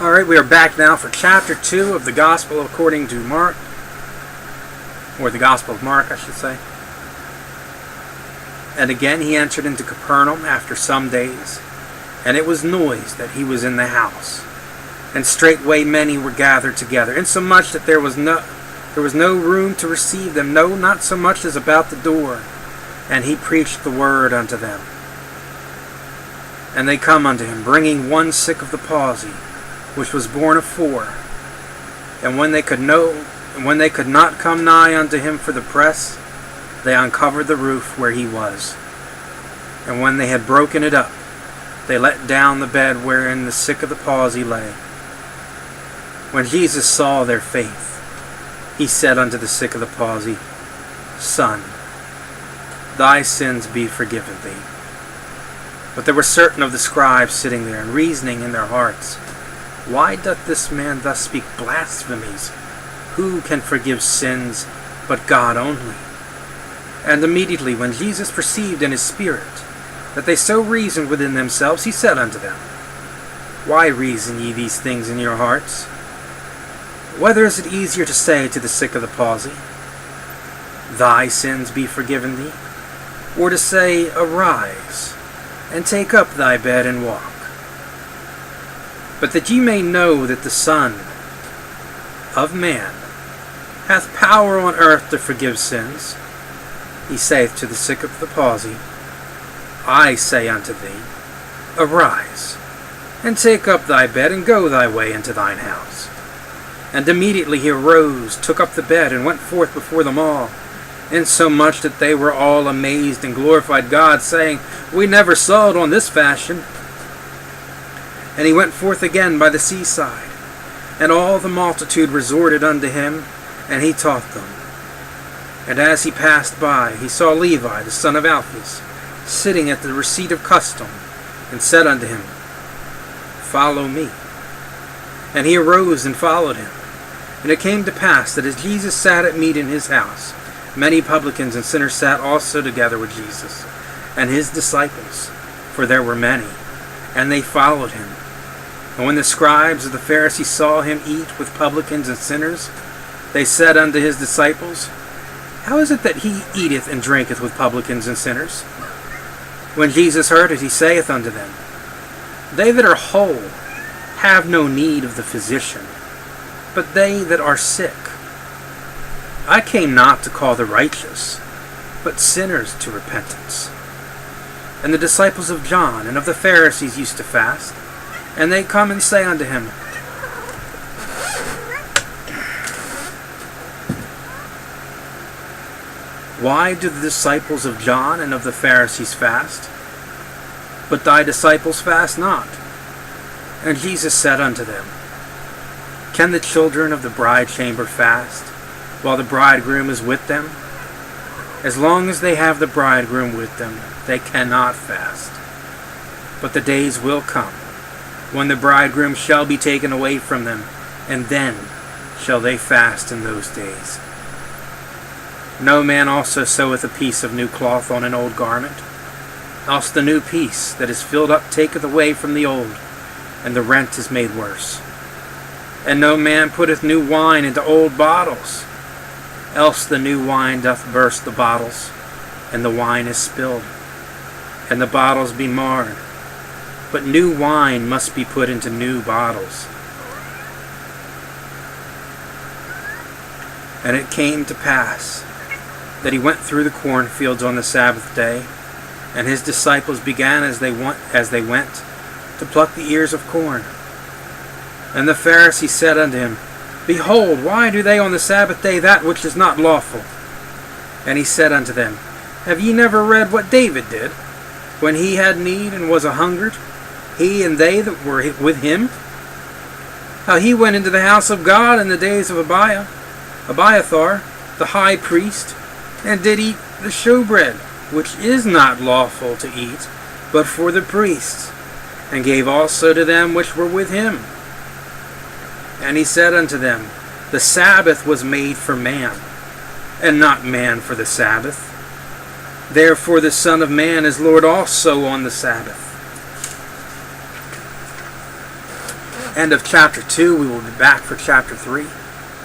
Alright, we are back now for chapter 2 of the Gospel according to Mark, or the Gospel of Mark, I should say. And again he entered into Capernaum after some days, and it was noised that he was in the house. And straightway many were gathered together, insomuch that there was no room to receive them, no, not so much as about the door. And he preached the word unto them. And they come unto him, bringing one sick of the palsy, which was born of 4. And when they could not come nigh unto him for the press, they uncovered the roof where he was. And when they had broken it up, they let down the bed wherein the sick of the palsy lay. When Jesus saw their faith, he said unto the sick of the palsy, Son, thy sins be forgiven thee. But there were certain of the scribes sitting there, and reasoning in their hearts, Why doth this man thus speak blasphemies? Who can forgive sins but God only? And immediately when Jesus perceived in his spirit that they so reasoned within themselves, he said unto them, Why reason ye these things in your hearts? Whether is it easier to say to the sick of the palsy, Thy sins be forgiven thee, or to say, Arise, and take up thy bed and walk? But that ye may know that the Son of Man hath power on earth to forgive sins, he saith to the sick of the palsy, I say unto thee, Arise, and take up thy bed, and go thy way into thine house. And immediately he arose, took up the bed, and went forth before them all, insomuch that they were all amazed and glorified God, saying, We never saw it on this fashion. And he went forth again by the seaside, and all the multitude resorted unto him, and he taught them. And as he passed by, he saw Levi, the son of Alphaeus, sitting at the receipt of custom, and said unto him, Follow me. And he arose and followed him. And it came to pass that as Jesus sat at meat in his house, many publicans and sinners sat also together with Jesus, and his disciples, for there were many, and they followed him. And when the scribes of the Pharisees saw him eat with publicans and sinners, they said unto his disciples, How is it that he eateth and drinketh with publicans and sinners? When Jesus heard it, he saith unto them, They that are whole have no need of the physician, but they that are sick. I came not to call the righteous, but sinners to repentance. And the disciples of John and of the Pharisees used to fast, and they come and say unto him, Why do the disciples of John and of the Pharisees fast, but thy disciples fast not? And Jesus said unto them, Can the children of the bride chamber fast, while the bridegroom is with them? As long as they have the bridegroom with them, they cannot fast. But the days will come, when the bridegroom shall be taken away from them, and then shall they fast in those days. No man also seweth a piece of new cloth on an old garment, else the new piece that is filled up taketh away from the old, and the rent is made worse. And no man putteth new wine into old bottles, else the new wine doth burst the bottles, and the wine is spilled, and the bottles be marred. But new wine must be put into new bottles. And it came to pass that he went through the cornfields on the Sabbath day, and his disciples began as they went to pluck the ears of corn. And the Pharisees said unto him, Behold, why do they on the Sabbath day that which is not lawful? And he said unto them, Have ye never read what David did, when he had need and was a-hungered, he and they that were with him? How he went into the house of God in the days of Abiathar, the high priest, and did eat the showbread, which is not lawful to eat, but for the priests, and gave also to them which were with him. And he said unto them, The Sabbath was made for man, and not man for the Sabbath. Therefore the Son of Man is Lord also on the Sabbath. end of chapter 2. We will be back for chapter 3.